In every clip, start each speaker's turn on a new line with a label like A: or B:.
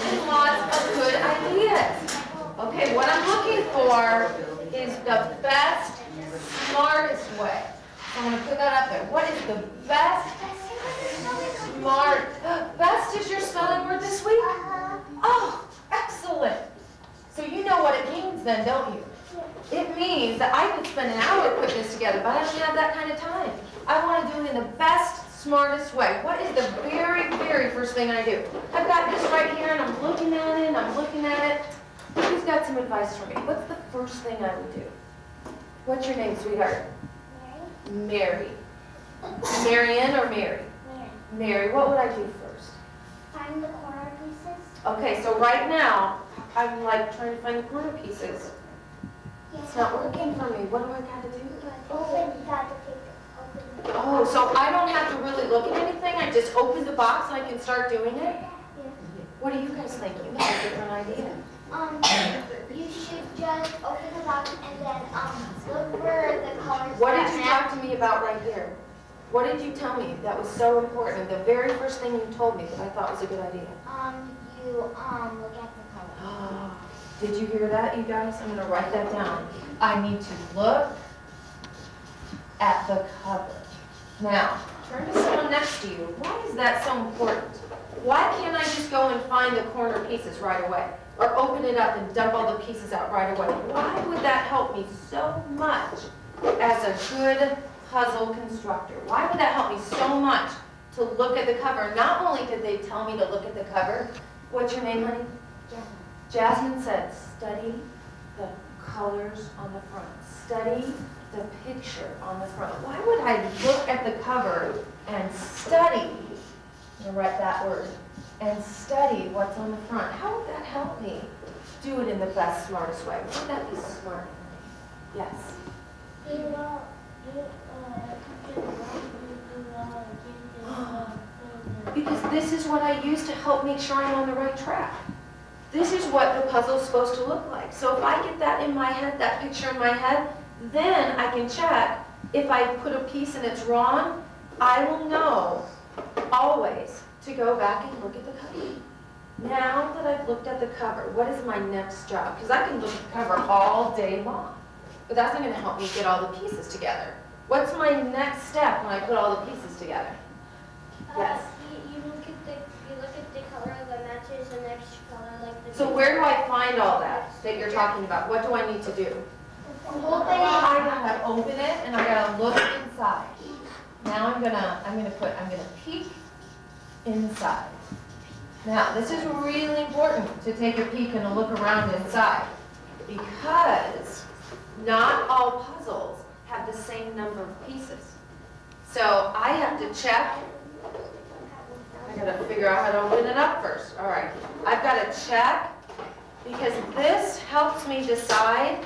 A: and lots of good ideas. Okay, what I'm looking for is the best, smartest way. So I'm going to put that up there. What is the best, smart, best is your spelling word this week? Oh, excellent. So you know what it means then, don't you? It means that I could spend an hour putting this together, but I don't have that kind of time. I want to do it in the best, smartest way. What is the very, very first thing I do? I've got this right here, and I'm looking at it, and I'm looking at it. Who's got some advice for me? What's the first thing I would do? What's your name, sweetheart? Mary. Marian or Mary? Mary, what would I do first?
B: Find the corner pieces.
A: Okay, so right now, I'm like trying to find the corner pieces. It's not working for me. What do I got to do?
B: Open, you got to take it. Open.
A: Oh, so I don't have to really look at anything? I just open the box and I can start doing it?
B: Yeah.
A: What do you guys think? You have a different idea.
B: You should just open the box and then look for the colors.
A: What did you talk to me about right here? What did you tell me that was so important? The very first thing you told me that I thought was a good idea.
B: You look at the colors.
A: Did you hear that, you guys? I'm going to write that down. I need to look at the cover. Now, turn to someone next to you. Why is that so important? Why can't I just go and find the corner pieces right away? Or open it up and dump all the pieces out right away? Why would that help me so much as a good puzzle constructor? Why would that help me so much to look at the cover? Not only did they tell me to look at the cover, what's your name, honey? Jasmine said, study the colors on the front. Study the picture on the front. Why would I look at the cover and study, I'm going to write that word, and study what's on the front? How would that help me do it in the best, smartest way? Wouldn't that be smart? Yes? Because this is what I use to help make sure I'm on the right track. This is what the puzzle is supposed to look like. So if I get that in my head, that picture in my head, then I can check. If I put a piece and it's wrong, I will know always to go back and look at the cover. Now that I've looked at the cover, what is my next job? Because I can look at the cover all day long, but that's not going to help me get all the pieces together. What's my next step when I put all the pieces together? Yes?
B: You look at the color that matches the next color.
A: So where do I find all that you're talking about? What do I need to do? I gotta open it and I gotta look inside. Now I'm gonna peek inside. Now this is really important to take a peek and a look around inside, because not all puzzles have the same number of pieces. So I have to check. I gotta figure out how to open it up first. All right, I've got to check, because this helps me decide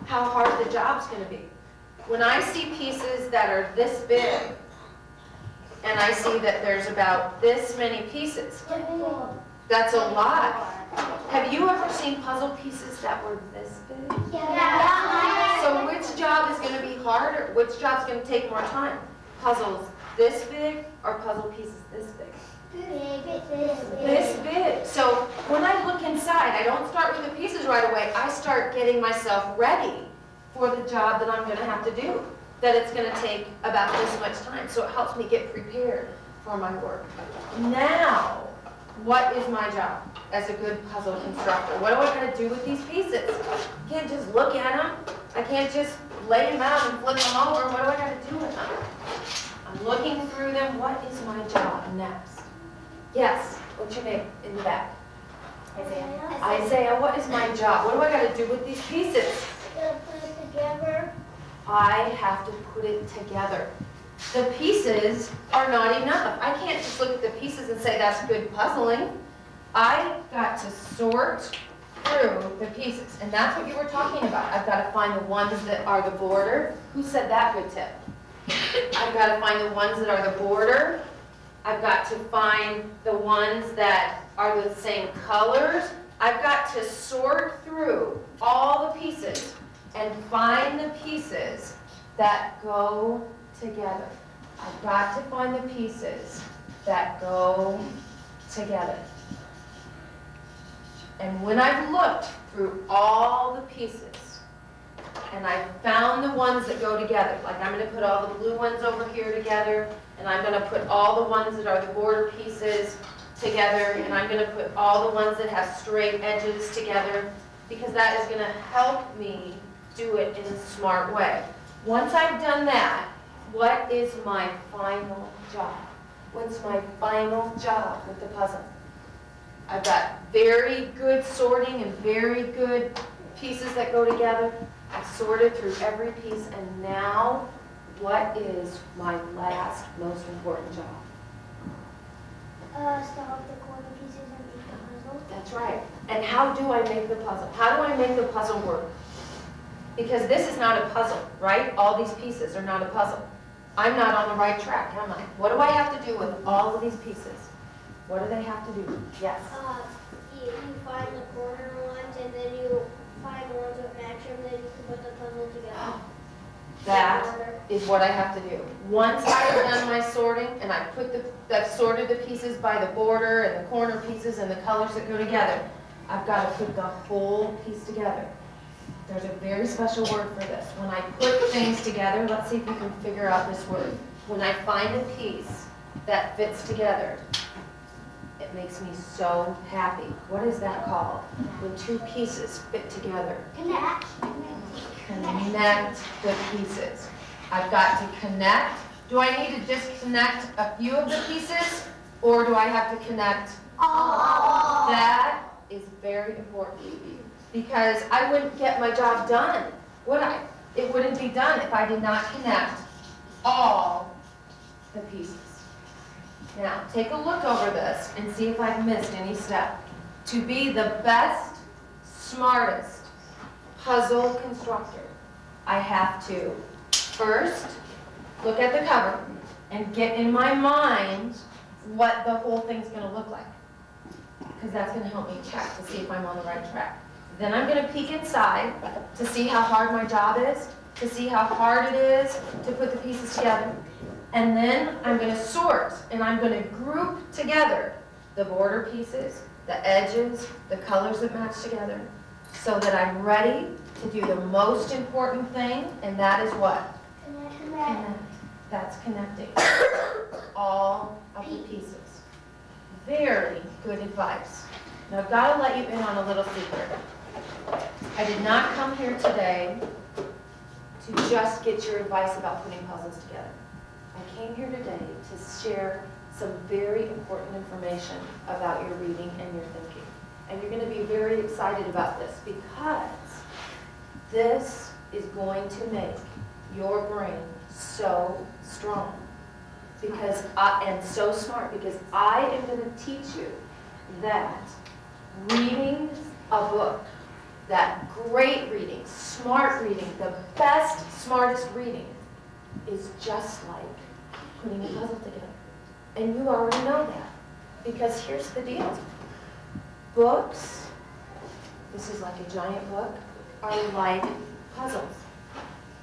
A: how hard the job's going to be. When I see pieces that are this big, and I see that there's about this many pieces, that's a lot. Have you ever seen puzzle pieces that were this big?
B: Yeah.
A: So which job is going to be harder? Which job's going to take more time? Puzzles this big or puzzle pieces this big? This big. So when I look inside, I don't start with the pieces right away. I start getting myself ready for the job that I'm going to have to do, that it's going to take about this much time. So it helps me get prepared for my work. Now, what is my job as a good puzzle constructor? What do I got to do with these pieces? I can't just look at them. I can't just lay them out and flip them over. What do I got to do with them? I'm looking through them. What is my job next? Yes, what's your name in the back?
B: Isaiah.
A: Isaiah, what is my job? What do I got to do with these pieces?
B: Put it together.
A: I have to put it together. The pieces are not enough. I can't just look at the pieces and say that's good puzzling. I got to sort through the pieces, and that's what you were talking about. I've got to find the ones that are the border. Who said that good tip? I've got to find the ones that are the border. I've got to find the ones that are the same colors. I've got to sort through all the pieces and find the pieces that go together. I've got to find the pieces that go together. And when I've looked through all the pieces, and I've found the ones that go together, like I'm going to put all the blue ones over here together, and I'm going to put all the ones that are the border pieces together, and I'm going to put all the ones that have straight edges together, because that is going to help me do it in a smart way. Once I've done that, what is my final job? What's my final job with the puzzle? I've got very good sorting and very good pieces that go together. I've sorted through every piece, and now what is my last most important job?
B: Start up the corner pieces and make the puzzle.
A: That's right. And how do I make the puzzle? How do I make the puzzle work? Because this is not a puzzle, right? All these pieces are not a puzzle. I'm not on the right track, am I? What do I have to do with all of these pieces? What do they have to do? Yes?
B: You find the corner ones, and then you find the ones that match them, then you can put the puzzle together.
A: That is what I have to do. Once I've done my sorting, and I've sorted the pieces by the border and the corner pieces and the colors that go together, I've got to put the whole piece together. There's a very special word for this. When I put things together, let's see if you can figure out this word. When I find a piece that fits together, it makes me so happy. What is that called? When two pieces fit together.
B: Connect.
A: Connect the pieces. I've got to connect. Do I need to just connect a few of the pieces, or do I have to connect all? That is very important, because I wouldn't get my job done, would I? It wouldn't be done if I did not connect all the pieces. Now, take a look over this and see if I've missed any step. To be the best, smartest puzzle constructor, I have to first look at the cover and get in my mind what the whole thing's going to look like, because that's going to help me check to see if I'm on the right track. Then I'm going to peek inside to see how hard my job is, to see how hard it is to put the pieces together. And then I'm going to sort, and I'm going to group together the border pieces, the edges, the colors that match together, so that I'm ready to do the most important thing, and that is what? Connect. That's connecting all of the pieces. Very good advice. Now I've got to let you in on a little secret. I did not come here today to just get your advice about putting puzzles together. I came here today to share some very important information about your reading and your thinking. And you're going to be very excited about this, because this is going to make your brain so strong, and so smart, because I am going to teach you that reading a book, that great reading, smart reading, the best, smartest reading, is just like putting a puzzle together. And you already know that, because here's the deal. Books, this is like a giant book, are like puzzles.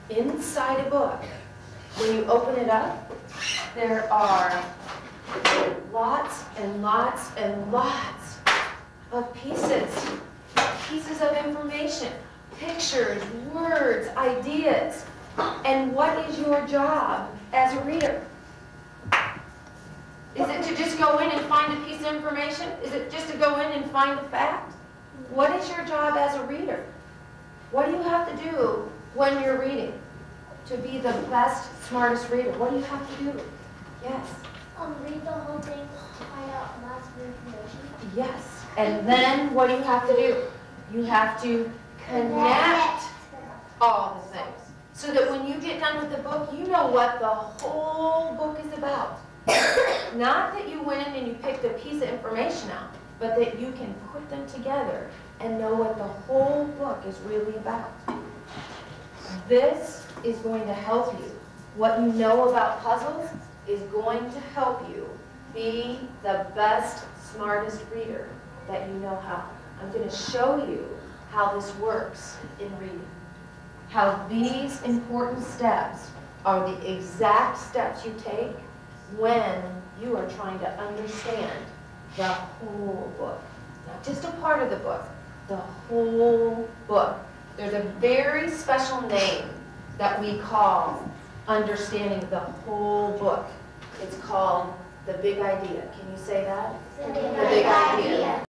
A: Inside a book, when you open it up, there are lots and lots and lots of pieces of information, pictures, words, ideas. And what is your job as a reader? Is it to just go in and find a piece of information? Is it just to go in and find a fact? What is your job as a reader? What do you have to do when you're reading to be the best, smartest reader? What do you have to do? Yes.
B: Read the whole thing to find out lots of information.
A: Yes. And then what do you have to do? You have to connect all the things, so that when you get done with the book, you know what the whole book is about. Not that you went in and you picked a piece of information out, but that you can put them together and know what the whole book is really about. This is going to help you. What you know about puzzles is going to help you be the best, smartest reader that you know how. I'm going to show you how this works in reading. How these important steps are the exact steps you take when you are trying to understand the whole book. Not just a part of the book, the whole book. There's a very special name that we call understanding the whole book. It's called the big idea. Can you say that?
B: The
A: big idea.